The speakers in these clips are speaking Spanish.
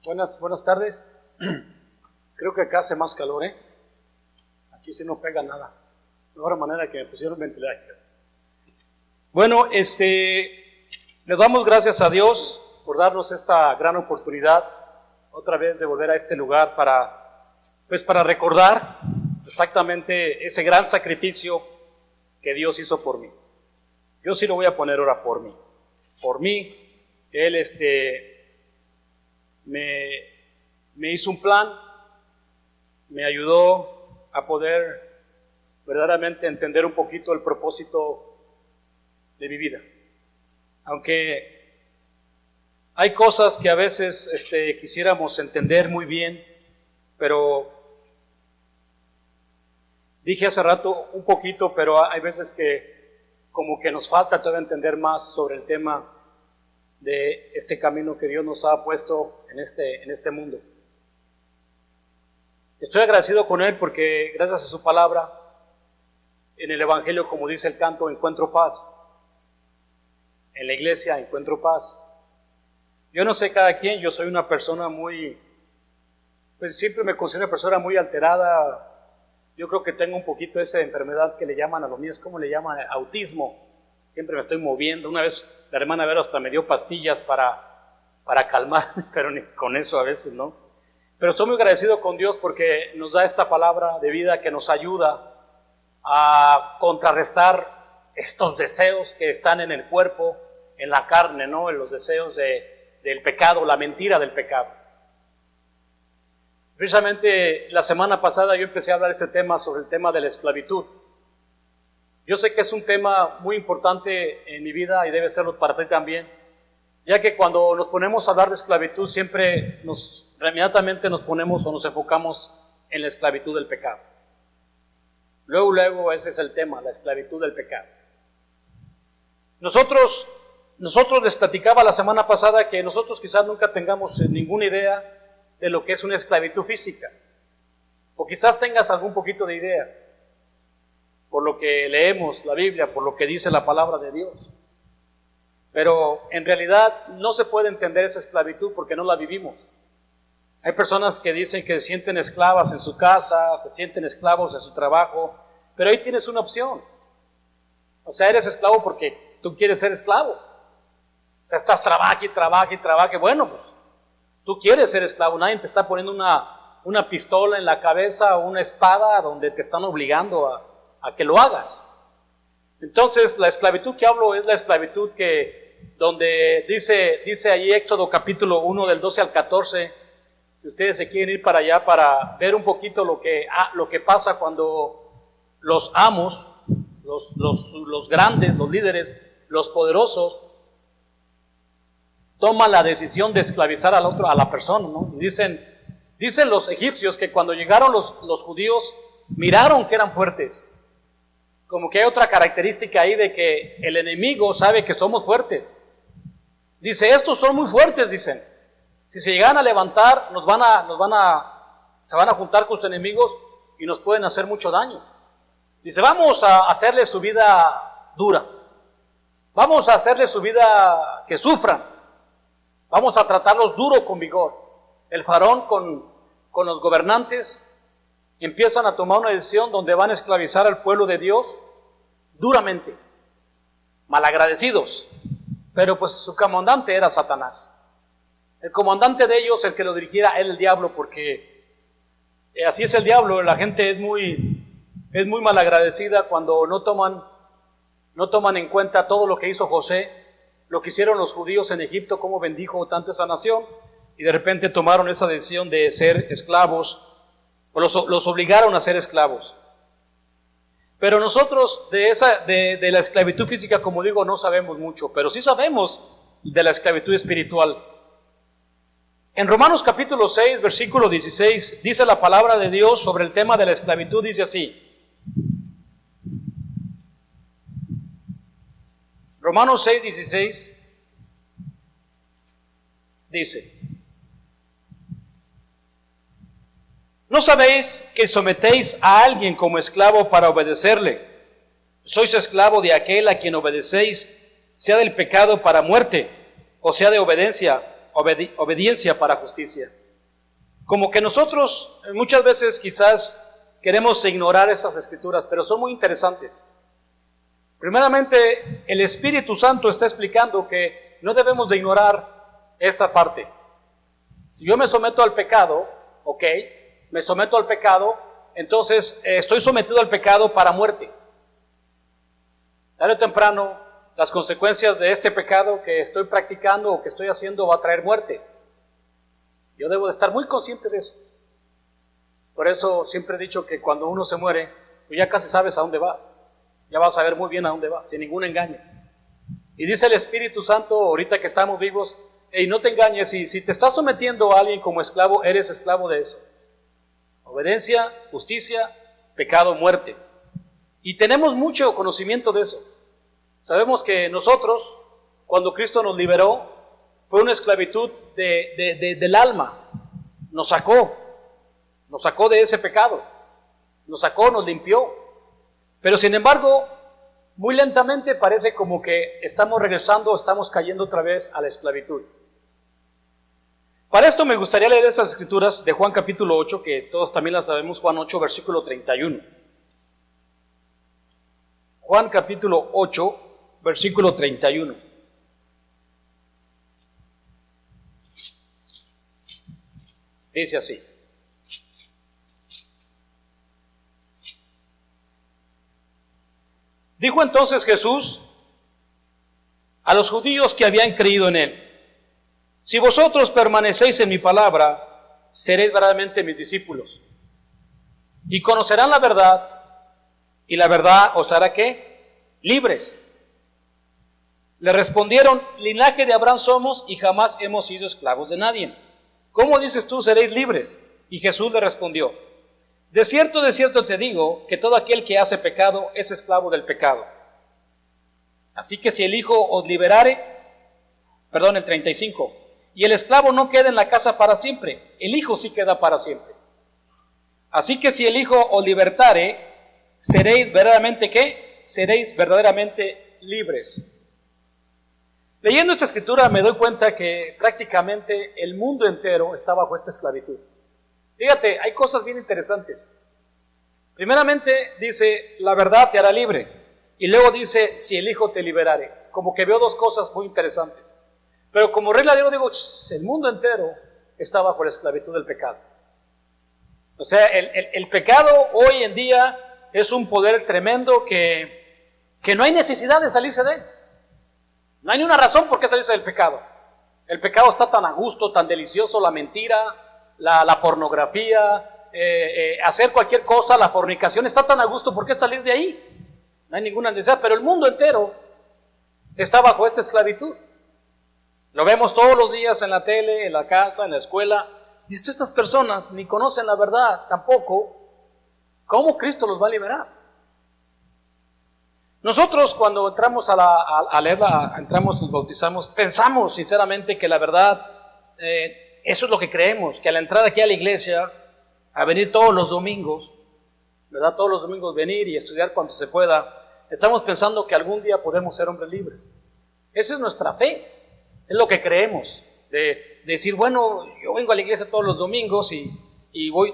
Buenas tardes. Creo que acá hace más calor, ¿eh? Aquí sí no pega nada. De otra manera que me pusieron ventiladores. Bueno, le damos gracias a Dios por darnos esta gran oportunidad otra vez de volver a este lugar para recordar exactamente ese gran sacrificio que Dios hizo por mí. Yo sí lo voy a poner ahora por mí. Por mí, Él me hizo un plan, me ayudó a poder verdaderamente entender un poquito el propósito de mi vida. Aunque hay cosas que a veces quisiéramos entender muy bien, pero dije hace rato un poquito, pero hay veces que como que nos falta todavía entender más sobre el tema de este camino que Dios nos ha puesto en este mundo. Estoy agradecido con Él porque gracias a su palabra, en el Evangelio, como dice el canto, encuentro paz. En la iglesia encuentro paz. Yo no sé cada quien, yo soy una persona siempre me considero una persona muy alterada. Yo creo que tengo un poquito esa enfermedad que le llaman a los míos, ¿cómo le llaman? Autismo. Siempre me estoy moviendo. Una vez la hermana Vera hasta me dio pastillas para calmar, pero ni con eso a veces, ¿no? Pero estoy muy agradecido con Dios porque nos da esta palabra de vida que nos ayuda a contrarrestar estos deseos que están en el cuerpo, en la carne, ¿no? En los deseos del pecado, la mentira del pecado. Precisamente la semana pasada yo empecé a hablar sobre el tema de la esclavitud. Yo sé que es un tema muy importante en mi vida y debe serlo para ti también, ya que cuando nos ponemos a hablar de esclavitud siempre inmediatamente nos ponemos o nos enfocamos en la esclavitud del pecado. Luego ese es el tema, la esclavitud del pecado. Nosotros les platicaba la semana pasada que nosotros quizás nunca tengamos ninguna idea de lo que es una esclavitud física, o quizás tengas algún poquito de idea, por lo que leemos la Biblia, por lo que dice la palabra de Dios. Pero en realidad no se puede entender esa esclavitud porque no la vivimos. Hay personas que dicen que se sienten esclavas en su casa, se sienten esclavos en su trabajo, pero ahí tienes una opción. O sea, eres esclavo porque tú quieres ser esclavo. O sea, estás trabaje. Bueno, pues tú quieres ser esclavo, nadie te está poniendo una pistola en la cabeza o una espada donde te están obligando a que lo hagas. Entonces, la esclavitud que hablo es la esclavitud donde dice allí Éxodo capítulo 1 del 12 al 14, si ustedes se quieren ir para allá para ver un poquito lo que pasa cuando los amos, los grandes, los líderes, los poderosos, toman la decisión de esclavizar a la persona, ¿no? Y dicen los egipcios que cuando llegaron los judíos miraron que eran fuertes. Como que hay otra característica ahí de que el enemigo sabe que somos fuertes. Dice, estos son muy fuertes, dicen. Si se llegan a levantar, se van a juntar con sus enemigos y nos pueden hacer mucho daño. Dice, vamos a hacerle su vida dura. Vamos a hacerle su vida que sufran. Vamos a tratarlos duro con vigor. El faraón con los gobernantes empiezan a tomar una decisión donde van a esclavizar al pueblo de Dios duramente, malagradecidos. Pero pues su comandante era Satanás. El comandante de ellos, el que lo dirigiera, era el diablo, porque así es el diablo. La gente es muy malagradecida cuando no toman en cuenta todo lo que hizo José, lo que hicieron los judíos en Egipto, cómo bendijo tanto esa nación, y de repente tomaron esa decisión de ser esclavos, o los obligaron a ser esclavos. Pero nosotros de la esclavitud física, como digo, no sabemos mucho, pero sí sabemos de la esclavitud espiritual. En Romanos capítulo 6, versículo 16, dice la palabra de Dios sobre el tema de la esclavitud, dice así. Romanos 6, 16 dice: ¿no sabéis que sometéis a alguien como esclavo para obedecerle? Sois esclavo de aquel a quien obedecéis, sea del pecado para muerte, o sea de obediencia obediencia para justicia. Como que nosotros muchas veces quizás queremos ignorar esas escrituras, pero son muy interesantes. Primeramente, el Espíritu Santo está explicando que no debemos de ignorar esta parte. Si yo me someto al pecado, ok, me someto al pecado, entonces estoy sometido al pecado para muerte. Tarde o temprano, las consecuencias de este pecado que estoy practicando o que estoy haciendo va a traer muerte. Yo debo de estar muy consciente de eso. Por eso siempre he dicho que cuando uno se muere, pues ya casi sabes a dónde vas. Ya vas a saber muy bien a dónde vas, sin ningún engaño. Y dice el Espíritu Santo, ahorita que estamos vivos, hey, no te engañes, si te estás sometiendo a alguien como esclavo, eres esclavo de eso. Obediencia, justicia, pecado, muerte. Y tenemos mucho conocimiento de eso. Sabemos que nosotros, cuando Cristo nos liberó, fue una esclavitud del alma. Nos sacó de ese pecado. Nos sacó, nos limpió. Pero sin embargo, muy lentamente parece como que estamos regresando, estamos cayendo otra vez a la esclavitud. Para esto me gustaría leer estas escrituras de Juan capítulo 8, que todos también las sabemos, Juan 8, versículo 31. Juan capítulo 8, versículo 31. Dice así. Dijo entonces Jesús a los judíos que habían creído en él: si vosotros permanecéis en mi palabra, seréis verdaderamente mis discípulos, y conocerán la verdad, y la verdad os hará ¿qué? Libres. Le respondieron: linaje de Abraham somos, y jamás hemos sido esclavos de nadie. ¿Cómo dices tú seréis libres? Y Jesús le respondió: de cierto te digo, que todo aquel que hace pecado es esclavo del pecado. Así que si el Hijo os liberare, el 35, y el esclavo no queda en la casa para siempre, el Hijo sí queda para siempre. Así que si el Hijo os libertare, seréis verdaderamente ¿qué? Seréis verdaderamente libres. Leyendo esta escritura me doy cuenta que prácticamente el mundo entero está bajo esta esclavitud. Fíjate, hay cosas bien interesantes. Primeramente dice, la verdad te hará libre. Y luego dice, si el Hijo te liberare. Como que veo dos cosas muy interesantes. Pero como regla de Dios digo, el mundo entero está bajo la esclavitud del pecado. O sea, el pecado hoy en día es un poder tremendo que no hay necesidad de salirse de él. No hay ni una razón por qué salirse del pecado. El pecado está tan a gusto, tan delicioso, la mentira, la pornografía, hacer cualquier cosa, la fornicación, está tan a gusto, ¿por qué salir de ahí? No hay ninguna necesidad, pero el mundo entero está bajo esta esclavitud. Lo vemos todos los días en la tele, en la casa, en la escuela, y estas personas ni conocen la verdad tampoco. ¿Cómo Cristo los va a liberar? Nosotros cuando entramos a leerla, nos bautizamos, pensamos sinceramente que la verdad, eso es lo que creemos, que al entrar aquí a la iglesia, a venir todos los domingos, ¿verdad? Todos los domingos venir y estudiar cuanto se pueda, estamos pensando que algún día podemos ser hombres libres. Esa es nuestra fe, es lo que creemos, de decir, bueno, yo vengo a la iglesia todos los domingos y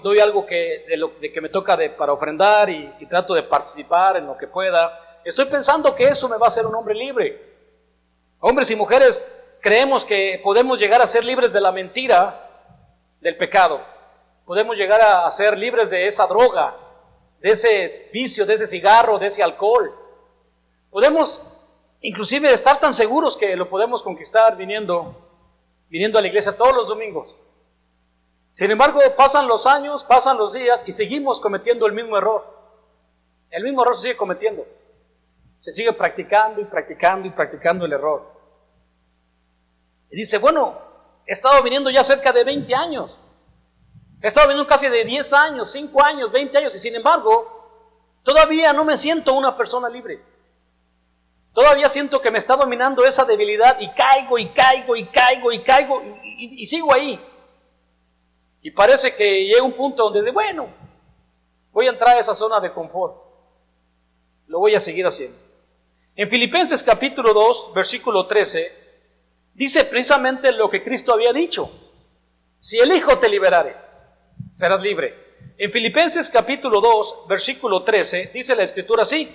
doy algo de que me toca para ofrendar y trato de participar en lo que pueda. Estoy pensando que eso me va a hacer un hombre libre. Hombres y mujeres creemos que podemos llegar a ser libres de la mentira, del pecado. Podemos llegar a ser libres de esa droga, de ese vicio, de ese cigarro, de ese alcohol. Podemos inclusive estar tan seguros que lo podemos conquistar viniendo a la iglesia todos los domingos. Sin embargo, pasan los años, pasan los días y seguimos cometiendo el mismo error. El mismo error se sigue cometiendo. Se sigue practicando y practicando y practicando el error. Y dice, bueno, he estado viniendo ya cerca de 20 años. He estado viniendo casi de 10 años, 5 años, 20 años. Y sin embargo, todavía no me siento una persona libre. Todavía siento que me está dominando esa debilidad y caigo y caigo y caigo y caigo y sigo ahí. Y parece que llega un punto donde, bueno, voy a entrar a esa zona de confort. Lo voy a seguir haciendo. En Filipenses capítulo 2, versículo 13, dice precisamente lo que Cristo había dicho. Si el Hijo te liberare, serás libre. En Filipenses capítulo 2, versículo 13, dice la Escritura así: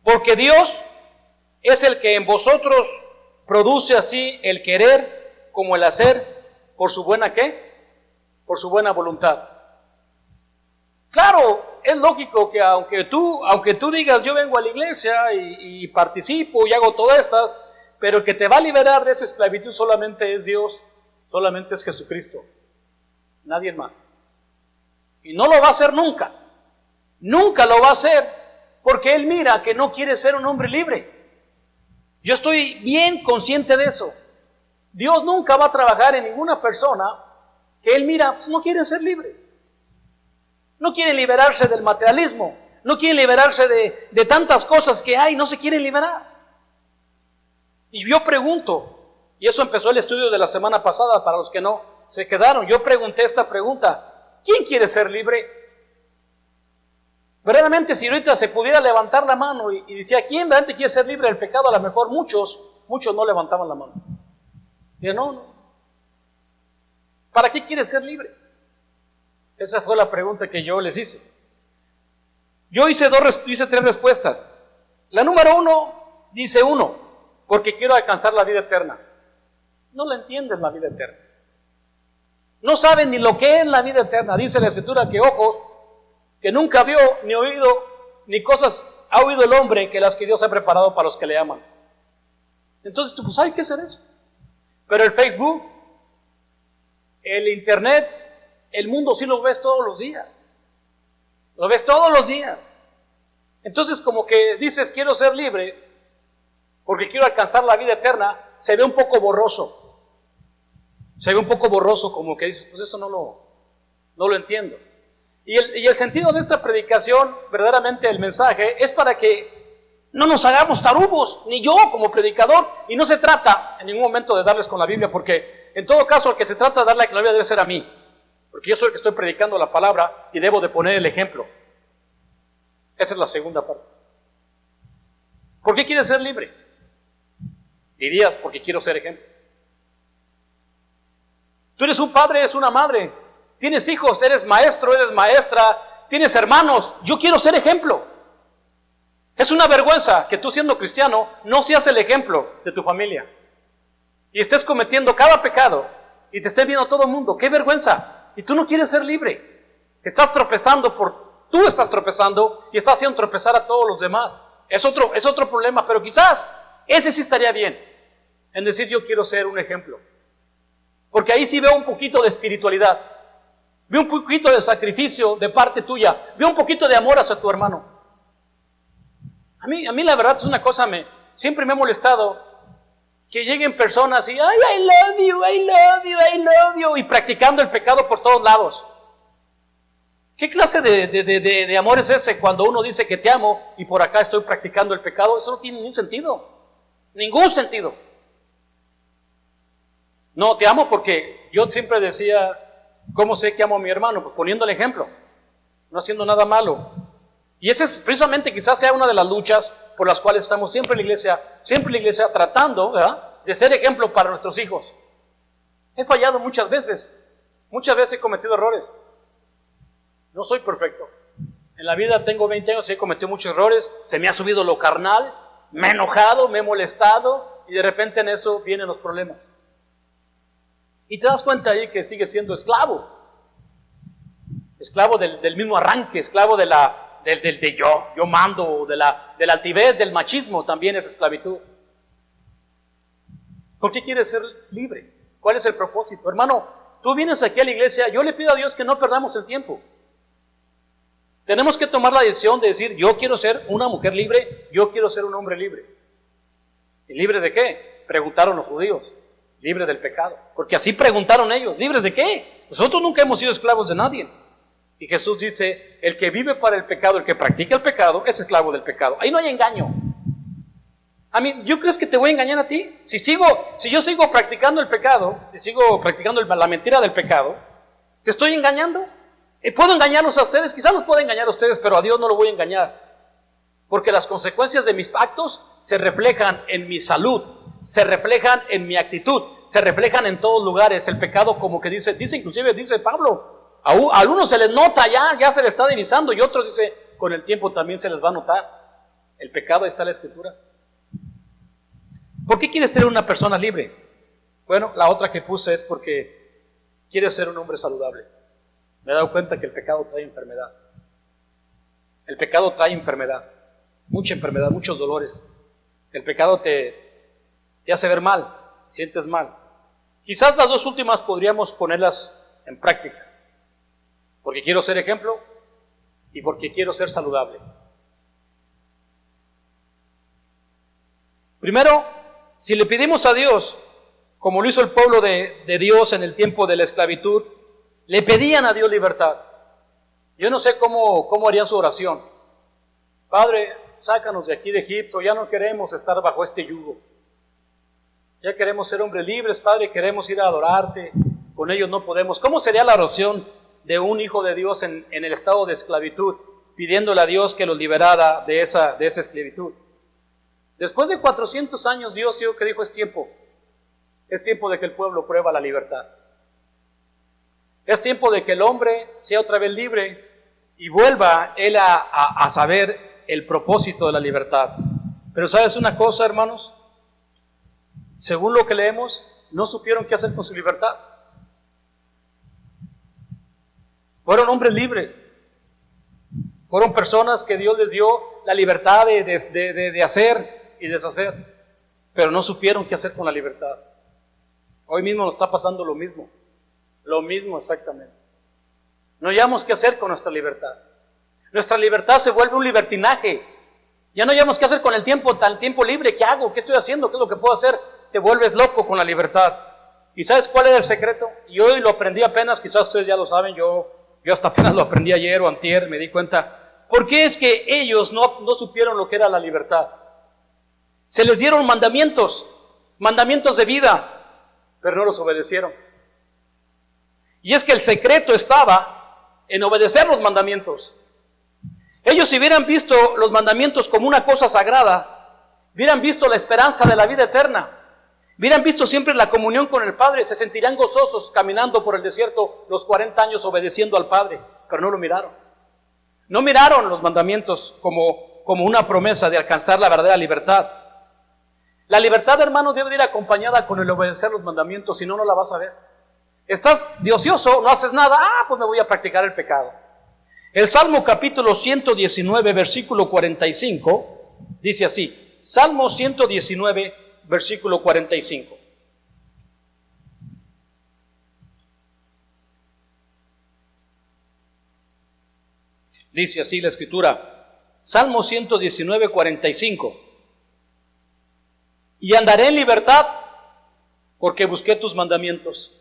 porque Dios es el que en vosotros produce así el querer como el hacer por su buena ¿qué? Por su buena voluntad. Claro, es lógico que aunque tú digas yo vengo a la iglesia y participo y hago todas estas, pero el que te va a liberar de esa esclavitud solamente es Dios, solamente es Jesucristo, nadie más. Y no lo va a hacer nunca, nunca lo va a hacer, porque Él mira que no quiere ser un hombre libre. Yo estoy bien consciente de eso. Dios nunca va a trabajar en ninguna persona que Él mira, pues no quiere ser libre. No quieren liberarse del materialismo, no quieren liberarse de tantas cosas que hay, no se quieren liberar. Y yo pregunto, y eso empezó el estudio de la semana pasada para los que no se quedaron, yo pregunté esta pregunta: ¿quién quiere ser libre? Verdaderamente, si ahorita se pudiera levantar la mano y decía, ¿quién realmente quiere ser libre del pecado? A lo mejor muchos no levantaban la mano. Y no. ¿Para qué quieres ser libre? Esa fue la pregunta que yo les hice. Yo hice tres respuestas. La número 1, dice uno, porque quiero alcanzar la vida eterna. No la entienden la vida eterna. No saben ni lo que es la vida eterna. Dice la Escritura que ojos que nunca vio, ni oído, ni cosas ha oído el hombre que las que Dios ha preparado para los que le aman. Entonces, pues hay que hacer eso. Pero el Facebook, el Internet, el mundo sí lo ves todos los días. Lo ves todos los días. Entonces, como que dices, quiero ser libre, porque quiero alcanzar la vida eterna, se ve un poco borroso. Se ve un poco borroso, como que dices, pues eso no lo entiendo. Y el sentido de esta predicación, verdaderamente el mensaje, es para que no nos hagamos tarugos, ni yo como predicador, y no se trata en ningún momento de darles con la Biblia, porque en todo caso el que se trata de darle con la Biblia debe ser a mí, porque yo soy el que estoy predicando la palabra y debo de poner el ejemplo. Esa es la segunda parte. ¿Por qué quieres ser libre? Dirías, porque quiero ser ejemplo. Tú eres un padre, eres una madre, tienes hijos, eres maestro, eres maestra, tienes hermanos. Yo quiero ser ejemplo. Es una vergüenza que tú, siendo cristiano, no seas el ejemplo de tu familia y estés cometiendo cada pecado y te esté viendo todo el mundo. ¡Qué vergüenza! Y tú no quieres ser libre. Estás tropezando tú estás tropezando y estás haciendo tropezar a todos los demás. Es otro problema, pero quizás ese sí estaría bien, en decir yo quiero ser un ejemplo. Porque ahí sí veo un poquito de espiritualidad, veo un poquito de sacrificio de parte tuya, veo un poquito de amor hacia tu hermano. A mí la verdad es una cosa, siempre me ha molestado que lleguen personas y ay, I love you, I love you, I love you, y practicando el pecado por todos lados. ¿Qué clase de amor es ese cuando uno dice que te amo y por acá estoy practicando el pecado? Eso no tiene ningún sentido. Ningún sentido. No, te amo porque yo siempre decía, ¿cómo sé que amo a mi hermano? Pues poniendo el ejemplo, no haciendo nada malo. Y esa es precisamente quizás sea una de las luchas por las cuales estamos siempre en la iglesia tratando, ¿verdad?, de ser ejemplo para nuestros hijos. He fallado muchas veces he cometido errores. No soy perfecto. En la vida tengo 20 años y he cometido muchos errores, se me ha subido lo carnal, me he enojado, me he molestado y de repente en eso vienen los problemas. Y te das cuenta ahí que sigues siendo esclavo del mismo arranque, esclavo de yo mando, de la altivez, del machismo, también es esclavitud. ¿Por qué quieres ser libre? ¿Cuál es el propósito? Hermano, tú vienes aquí a la iglesia, yo le pido a Dios que no perdamos el tiempo. Tenemos que tomar la decisión de decir, yo quiero ser una mujer libre, yo quiero ser un hombre libre. ¿Y libre de qué? Preguntaron los judíos. Libre del pecado. Porque así preguntaron ellos, ¿libres de qué? Nosotros nunca hemos sido esclavos de nadie. Y Jesús dice, el que vive para el pecado, el que practica el pecado, es esclavo del pecado. Ahí no hay engaño. A mí, ¿yo crees que te voy a engañar a ti? Si yo sigo practicando el pecado, si sigo practicando la mentira del pecado, ¿te estoy engañando? ¿Puedo engañarlos a ustedes? Quizás los pueda engañar a ustedes, pero a Dios no lo voy a engañar. Porque las consecuencias de mis actos se reflejan en mi salud, se reflejan en mi actitud, se reflejan en todos lugares. El pecado, como que dice inclusive, dice Pablo, a algunos se les nota ya se les está divisando, y otros dice, con el tiempo también se les va a notar. El pecado, está en la Escritura. ¿Por qué quieres ser una persona libre? Bueno, la otra que puse es porque quieres ser un hombre saludable. Me he dado cuenta que el pecado trae enfermedad. El pecado trae enfermedad, muchos dolores. El pecado te hace ver mal, te sientes mal. Quizás las dos últimas podríamos ponerlas en práctica, porque quiero ser ejemplo y porque quiero ser saludable. Primero, si le pedimos a Dios, como lo hizo el pueblo de Dios en el tiempo de la esclavitud, le pedían a Dios libertad. Yo no sé cómo harían su oración. Padre, sácanos de aquí de Egipto, ya no queremos estar bajo este yugo. Ya queremos ser hombres libres, Padre, queremos ir a adorarte, con ellos no podemos. ¿Cómo sería la oración de un hijo de Dios en el estado de esclavitud, pidiéndole a Dios que los liberara de esa esclavitud? Después de 400 años, Dios que dijo, es tiempo de que el pueblo prueba la libertad. Es tiempo de que el hombre sea otra vez libre y vuelva él a saber el propósito de la libertad. Pero ¿sabes una cosa, hermanos? Según lo que leemos, no supieron qué hacer con su libertad. Fueron hombres libres. Fueron personas que Dios les dio la libertad de hacer y deshacer. Pero no supieron qué hacer con la libertad. Hoy mismo nos está pasando lo mismo. Lo mismo exactamente. No hayamos qué hacer con nuestra libertad. Nuestra libertad se vuelve un libertinaje. Ya no hayamos qué hacer con el tiempo libre. ¿Qué hago? ¿Qué estoy haciendo? ¿Qué es lo que puedo hacer? Te vuelves loco con la libertad. ¿Y sabes cuál era el secreto? Y hoy lo aprendí apenas, quizás ustedes ya lo saben, yo hasta apenas lo aprendí ayer o antier, me di cuenta. ¿Por qué es que ellos no supieron lo que era la libertad? Se les dieron mandamientos de vida, pero no los obedecieron. Y es que el secreto estaba en obedecer los mandamientos. Ellos, si hubieran visto los mandamientos como una cosa sagrada, hubieran visto la esperanza de la vida eterna, hubieran visto siempre la comunión con el Padre, se sentirían gozosos caminando por el desierto los 40 años obedeciendo al Padre, pero no lo miraron. No miraron los mandamientos como una promesa de alcanzar la verdadera libertad. La libertad, hermanos, debe ir acompañada con el obedecer los mandamientos, si no, no la vas a ver. Estás de ocioso, no haces nada, pues me voy a practicar el pecado. El Salmo capítulo 119, versículo 45, dice así, Salmo 119, versículo 45. Dice así la Escritura, Salmo 119, 45. Y andaré en libertad porque busqué tus mandamientos.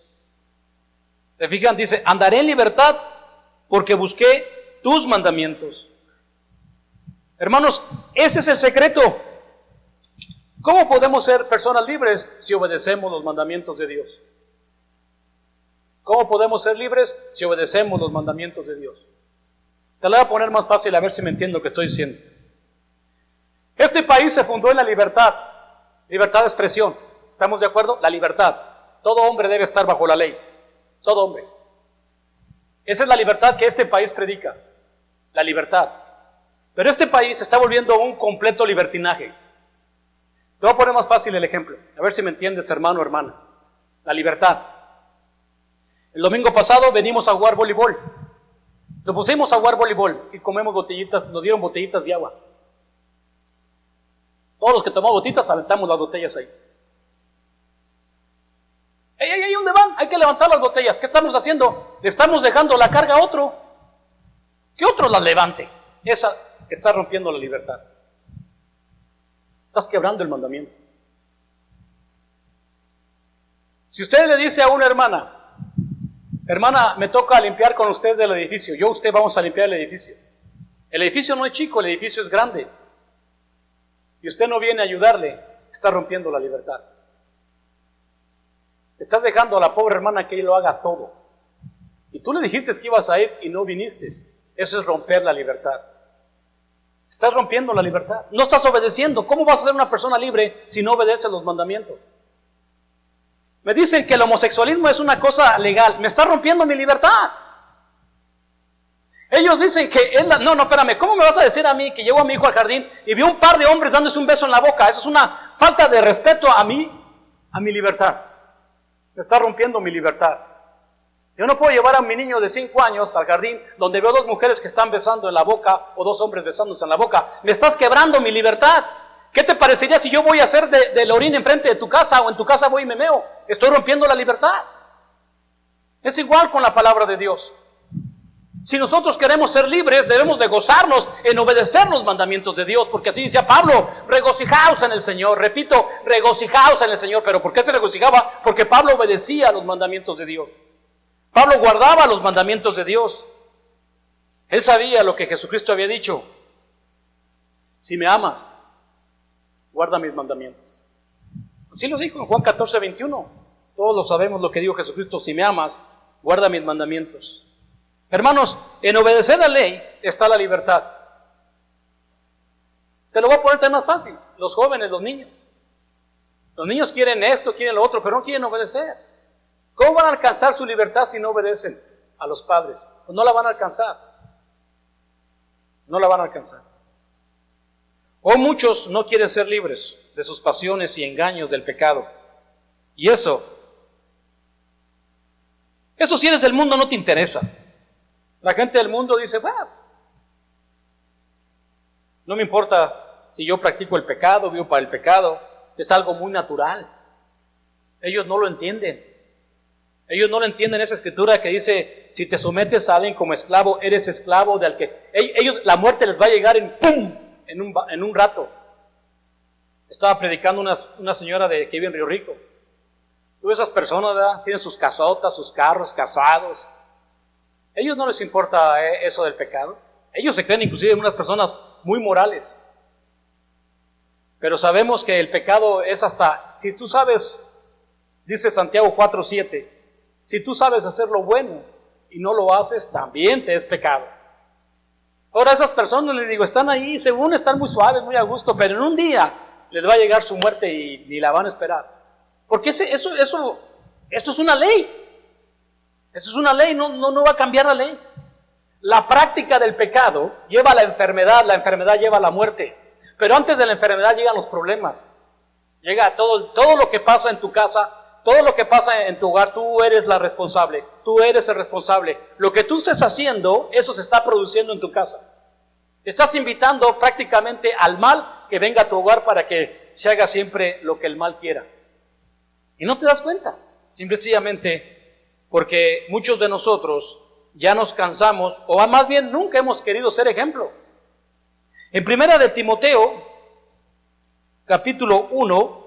¿Se fijan? Dice, andaré en libertad porque busqué tus mandamientos. Hermanos, ese es el secreto. ¿Cómo podemos ser personas libres si obedecemos los mandamientos de Dios? ¿Cómo podemos ser libres si obedecemos los mandamientos de Dios? Te lo voy a poner más fácil a ver si me entiendo lo que estoy diciendo. Este país se fundó en la libertad de expresión. ¿Estamos de acuerdo? La libertad. Todo hombre debe estar bajo la ley. Todo hombre. Esa es la libertad que este país predica. La libertad. Pero este país se está volviendo un completo libertinaje. Te voy a poner más fácil el ejemplo. A ver si me entiendes, hermano o hermana. La libertad. El domingo pasado venimos a jugar voleibol. Nos pusimos a jugar voleibol y comemos botellitas, nos dieron botellitas de agua. Todos los que tomamos botellitas aventamos las botellas ahí. ¡Ey, dónde van! Hay que levantar las botellas. ¿Qué estamos haciendo? Le estamos dejando la carga a otro. Que otro las levante. Esa está rompiendo la libertad. Estás quebrando el mandamiento. Si usted le dice a una hermana, me toca limpiar con usted del edificio, usted vamos a limpiar el edificio. El edificio no es chico, el edificio es grande. Y usted no viene a ayudarle, está rompiendo la libertad. Estás dejando a la pobre hermana que ella lo haga todo. Y tú le dijiste que ibas a ir y no viniste. Eso es romper la libertad. Estás rompiendo la libertad. No estás obedeciendo. ¿Cómo vas a ser una persona libre si no obedeces los mandamientos? Me dicen que el homosexualismo es una cosa legal. Me está rompiendo mi libertad. Ellos dicen que es la... No, espérame. ¿Cómo me vas a decir a mí que llevo a mi hijo al jardín y vi un par de hombres dándose un beso en la boca? Eso es una falta de respeto a mí, a mi libertad. Me está rompiendo mi libertad. Yo no puedo llevar a mi niño de 5 años al jardín donde veo 2 mujeres que están besando en la boca o 2 hombres besándose en la boca. Me estás quebrando mi libertad. ¿Qué te parecería si yo voy a hacer del orín enfrente de tu casa o en tu casa voy y me meo? Estoy rompiendo la libertad. Es igual con la palabra de Dios. Si nosotros queremos ser libres, debemos de gozarnos en obedecer los mandamientos de Dios, porque así decía Pablo, regocijaos en el Señor. Repito, regocijaos en el Señor. ¿Pero por qué se regocijaba? Porque Pablo obedecía a los mandamientos de Dios. Pablo guardaba los mandamientos de Dios. Él sabía lo que Jesucristo había dicho. Si me amas, guarda mis mandamientos. Así lo dijo en Juan 14, 21. Todos lo sabemos lo que dijo Jesucristo. Si me amas, guarda mis mandamientos. Hermanos, en obedecer la ley está la libertad. Te lo voy a poner más fácil. Los jóvenes, los niños. Los niños quieren esto, quieren lo otro, pero no quieren obedecer. ¿Cómo van a alcanzar su libertad si no obedecen a los padres? Pues no la van a alcanzar. No la van a alcanzar. O muchos no quieren ser libres de sus pasiones y engaños del pecado. Y eso si eres del mundo no te interesa. La gente del mundo dice, bueno, no me importa si yo practico el pecado, vivo para el pecado, es algo muy natural. Ellos no lo entienden. Ellos no lo entienden esa escritura que dice, si te sometes a alguien como esclavo, eres esclavo del que... Ellos, la muerte les va a llegar en un rato. Estaba predicando una señora que vive en Río Rico. Tú esas personas, ¿verdad? Tienen sus casotas, sus carros, casados. A ellos no les importa eso del pecado. Ellos se creen inclusive unas personas muy morales. Pero sabemos que el pecado es hasta, si tú sabes, dice Santiago 4:7, si tú sabes hacer lo bueno y no lo haces, también te es pecado. Ahora esas personas, les digo, están ahí, según están muy suaves, muy a gusto, pero en un día les va a llegar su muerte y ni la van a esperar. Porque eso es una ley. Eso es una ley, no va a cambiar la ley. La práctica del pecado lleva a la enfermedad lleva a la muerte. Pero antes de la enfermedad llegan los problemas. Llega todo lo que pasa en tu casa, todo lo que pasa en tu hogar, tú eres la responsable, tú eres el responsable. Lo que tú estés haciendo, eso se está produciendo en tu casa. Estás invitando prácticamente al mal que venga a tu hogar para que se haga siempre lo que el mal quiera. Y no te das cuenta, sencillamente porque muchos de nosotros ya nos cansamos, o más bien nunca hemos querido ser ejemplo. En 1 de Timoteo, capítulo 1,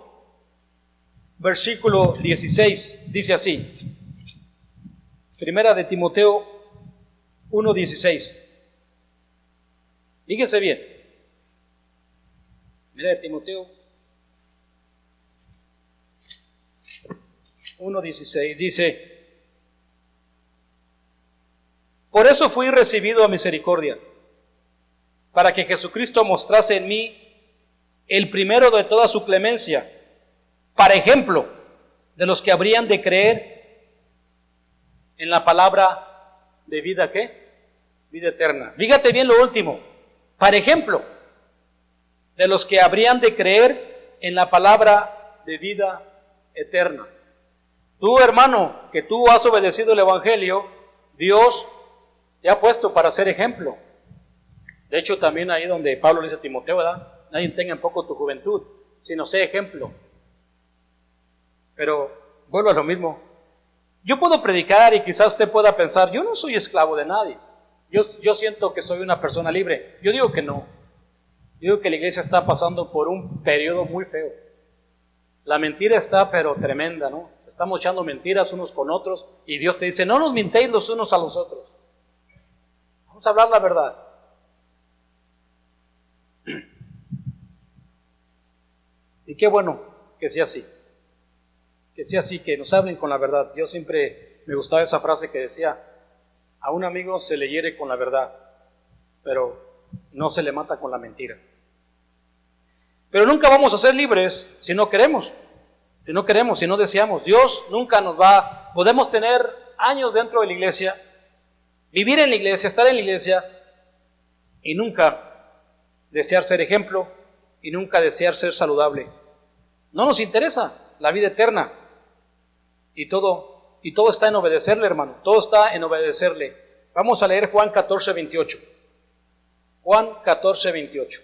versículo 16, dice así. 1 de Timoteo 1:16. Fíjense bien. 1 de Timoteo 1:16 dice: por eso fui recibido a misericordia, para que Jesucristo mostrase en mí el primero de toda su clemencia, para ejemplo de los que habrían de creer en la palabra de vida, ¿qué? Vida eterna. Fíjate bien lo último, para ejemplo de los que habrían de creer en la palabra de vida eterna. Tú, hermano, que tú has obedecido el Evangelio, Dios te ha puesto para ser ejemplo. De hecho, también ahí donde Pablo le dice a Timoteo, ¿verdad? Nadie tenga en poco tu juventud, sino sé ejemplo. Pero vuelvo a lo mismo. Yo puedo predicar y quizás usted pueda pensar, yo no soy esclavo de nadie. Yo siento que soy una persona libre. Yo digo que no. Yo digo que la iglesia está pasando por un periodo muy feo. La mentira está pero tremenda, ¿no? Estamos echando mentiras unos con otros y Dios te dice, no nos mintéis los unos a los otros. Vamos a hablar la verdad. Y qué bueno que sea así. Que sea así, que nos hablen con la verdad. Yo siempre me gustaba esa frase que decía, a un amigo se le hiere con la verdad, pero no se le mata con la mentira. Pero nunca vamos a ser libres si no queremos, si no deseamos. Dios nunca nos va, podemos tener años dentro de la iglesia, vivir en la iglesia, estar en la iglesia y nunca desear ser ejemplo y nunca desear ser saludable. No nos interesa la vida eterna y todo está en obedecerle, hermano, todo está en obedecerle. Vamos a leer Juan 14, 28. Juan 14, 28.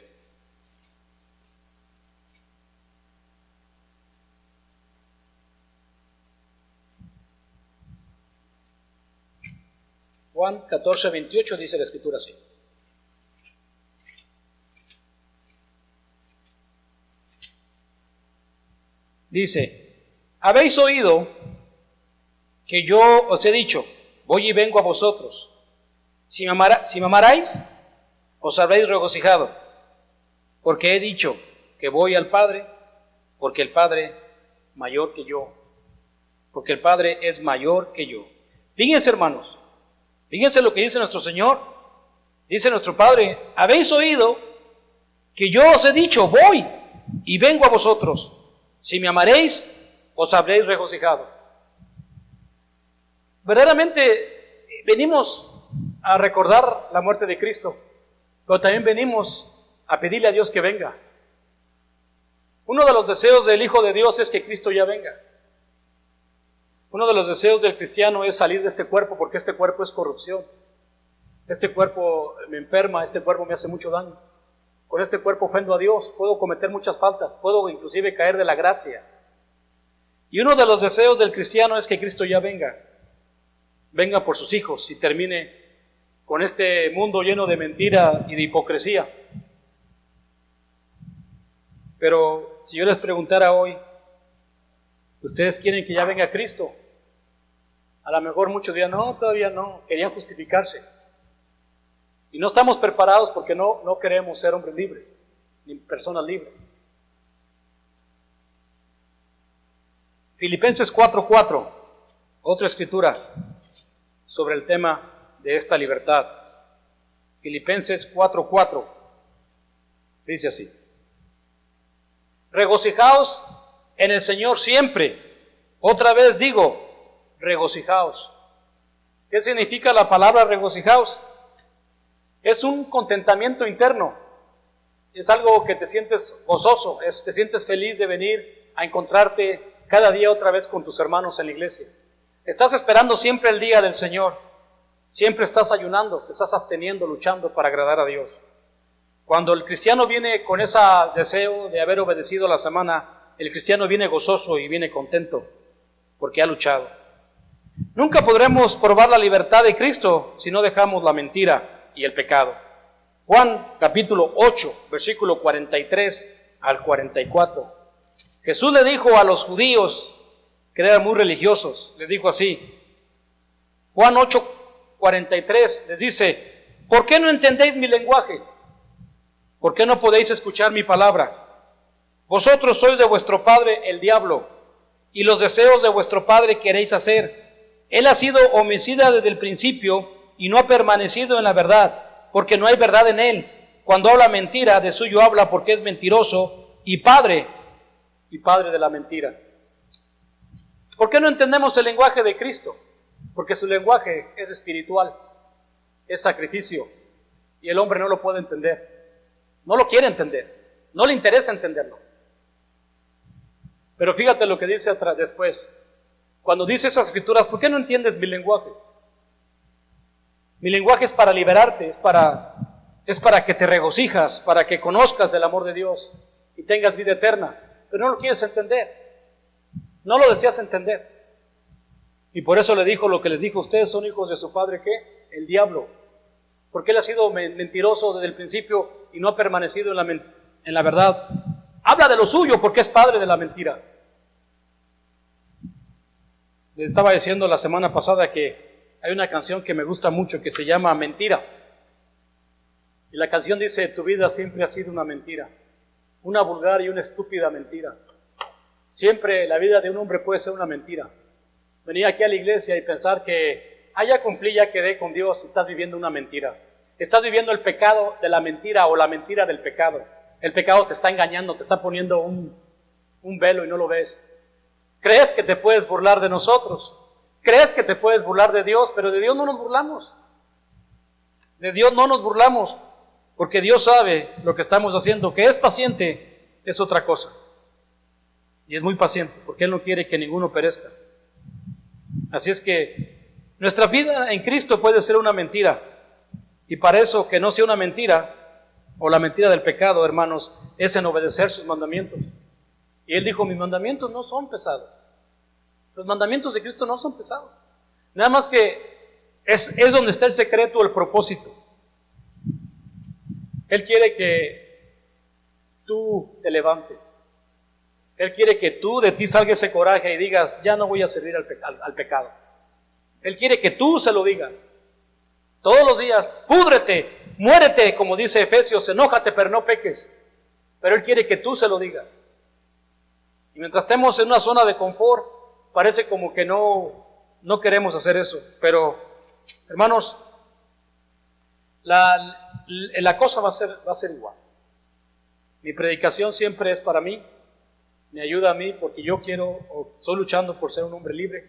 Juan 14, 28 dice la Escritura así. Dice, habéis oído que yo os he dicho, voy y vengo a vosotros. Si me amarais, os habréis regocijado, porque he dicho que voy al Padre, porque el Padre mayor que yo, porque el Padre es mayor que yo. Fíjense, hermanos, fíjense lo que dice nuestro Señor, dice nuestro Padre, habéis oído que yo os he dicho, voy y vengo a vosotros. Si me amaréis, os habréis regocijado. Verdaderamente venimos a recordar la muerte de Cristo, pero también venimos a pedirle a Dios que venga. Uno de los deseos del Hijo de Dios es que Cristo ya venga. Uno de los deseos del cristiano es salir de este cuerpo, porque este cuerpo es corrupción. Este cuerpo me enferma, este cuerpo me hace mucho daño. Con este cuerpo ofendo a Dios, puedo cometer muchas faltas, puedo inclusive caer de la gracia. Y uno de los deseos del cristiano es que Cristo ya venga por sus hijos y termine con este mundo lleno de mentira y de hipocresía. Pero si yo les preguntara hoy, ¿ustedes quieren que ya venga Cristo? A lo mejor muchos dirían, no, todavía no, querían justificarse. Y no estamos preparados porque no queremos ser hombres libres, ni personas libres. Filipenses 4:4, otra escritura sobre el tema de esta libertad. Filipenses 4:4, dice así. Regocijaos en el Señor siempre. Otra vez digo, regocijaos. ¿Qué significa la palabra regocijaos? Es un contentamiento interno. Es algo que te sientes gozoso, te sientes feliz de venir a encontrarte cada día otra vez con tus hermanos en la iglesia. Estás esperando siempre el día del Señor. Siempre estás ayunando, te estás absteniendo, luchando para agradar a Dios. Cuando el cristiano viene con ese deseo de haber obedecido la semana, el cristiano viene gozoso y viene contento porque ha luchado. Nunca podremos probar la libertad de Cristo si no dejamos la mentira y el pecado. Juan capítulo 8, versículo 43 al 44. Jesús le dijo a los judíos que eran muy religiosos, les dijo así, Juan 8, 43, les dice, ¿por qué no entendéis mi lenguaje? ¿Por qué no podéis escuchar mi palabra? Vosotros sois de vuestro padre el diablo, y los deseos de vuestro padre queréis hacer. Él ha sido homicida desde el principio y no ha permanecido en la verdad, porque no hay verdad en él. Cuando habla mentira, de suyo habla porque es mentiroso y padre de la mentira. ¿Por qué no entendemos el lenguaje de Cristo? Porque su lenguaje es espiritual, es sacrificio, y el hombre no lo puede entender, no lo quiere entender, no le interesa entenderlo. Pero fíjate lo que dice atrás después, cuando dice esas escrituras, ¿por qué no entiendes mi lenguaje? Mi lenguaje es para liberarte, es para que te regocijas, para que conozcas del amor de Dios y tengas vida eterna, pero no lo quieres entender, no lo deseas entender. Y por eso le dijo lo que les dijo, ustedes son hijos de su padre, ¿qué? El diablo. Porque él ha sido mentiroso desde el principio y no ha permanecido en la verdad. Habla de lo suyo porque es padre de la mentira. Les estaba diciendo la semana pasada que hay una canción que me gusta mucho que se llama Mentira. Y la canción dice, tu vida siempre ha sido una mentira, una vulgar y una estúpida mentira. Siempre la vida de un hombre puede ser una mentira. Venir aquí a la iglesia y pensar que, ya cumplí, ya quedé con Dios y estás viviendo una mentira. Estás viviendo el pecado de la mentira o la mentira del pecado. El pecado te está engañando, te está poniendo un velo y no lo ves. Crees que te puedes burlar de nosotros. Crees que te puedes burlar de Dios, pero de Dios no nos burlamos. De Dios no nos burlamos, porque Dios sabe lo que estamos haciendo. Que es paciente es otra cosa. Y es muy paciente, porque Él no quiere que ninguno perezca. Así es que nuestra vida en Cristo puede ser una mentira. Y para eso, que no sea una mentira, o la mentira del pecado, hermanos, es en obedecer sus mandamientos. Y Él dijo, mis mandamientos no son pesados. Los mandamientos de Cristo no son pesados. Nada más que es donde está el secreto, el propósito. Él quiere que tú te levantes. Él quiere que tú de ti salga ese coraje y digas, ya no voy a servir al pecado. Él quiere que tú se lo digas. Todos los días, púdrete, muérete, como dice Efesios, enójate, pero no peques. Pero Él quiere que tú se lo digas. Y mientras estemos en una zona de confort, parece como que no queremos hacer eso. Pero, hermanos, la cosa va a ser igual. Mi predicación siempre es para mí, me ayuda a mí porque yo estoy luchando por ser un hombre libre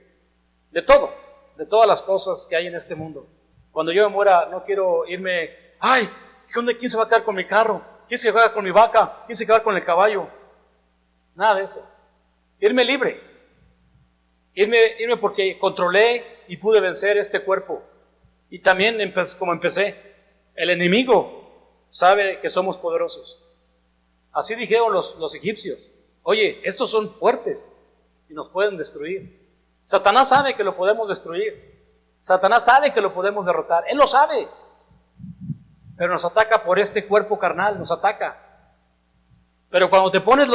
de todas las cosas que hay en este mundo. Cuando yo me muera, no quiero irme, ay, ¿quién se va a quedar con mi carro? ¿Quién se va a quedar con mi vaca? ¿Quién se va a quedar con el caballo? Nada de eso. Irme libre. Irme porque controlé y pude vencer este cuerpo. Y también, como empecé, el enemigo sabe que somos poderosos. Así dijeron los egipcios. Oye, estos son fuertes y nos pueden destruir. Satanás sabe que lo podemos destruir. Satanás sabe que lo podemos derrotar. Él lo sabe. Pero nos ataca por este cuerpo carnal, nos ataca. Pero cuando te pones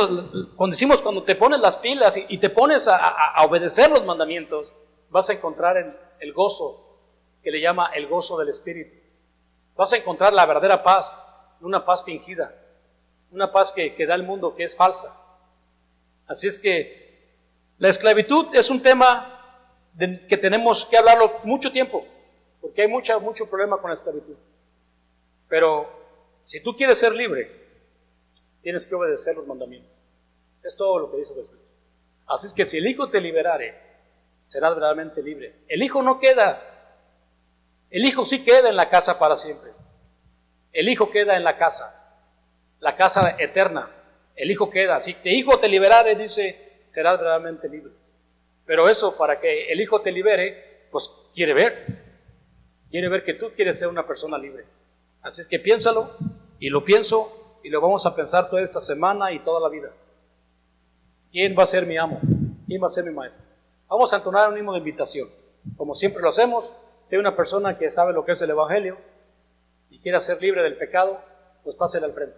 las pilas y te pones a obedecer los mandamientos, vas a encontrar el gozo que le llama el gozo del Espíritu. Vas a encontrar la verdadera paz, no una paz fingida, una paz que da el mundo, que es falsa. Así es que la esclavitud es un tema que tenemos que hablarlo mucho tiempo, porque hay mucho problema con la esclavitud. Pero si tú quieres ser libre, tienes que obedecer los mandamientos. Es todo lo que dice Jesús. Así es que si el Hijo te liberare, serás verdaderamente libre. El Hijo sí queda en la casa para siempre. El Hijo queda en la casa eterna. El Hijo queda. Si el Hijo te liberare, dice, serás verdaderamente libre. Pero eso, para que el Hijo te libere, pues quiere ver que tú quieres ser una persona libre. Así es que piénsalo, y lo pienso, y lo vamos a pensar toda esta semana y toda la vida. ¿Quién va a ser mi amo? ¿Quién va a ser mi maestro? Vamos a entonar un himno de invitación. Como siempre lo hacemos, si hay una persona que sabe lo que es el Evangelio y quiere ser libre del pecado, pues pásele al frente.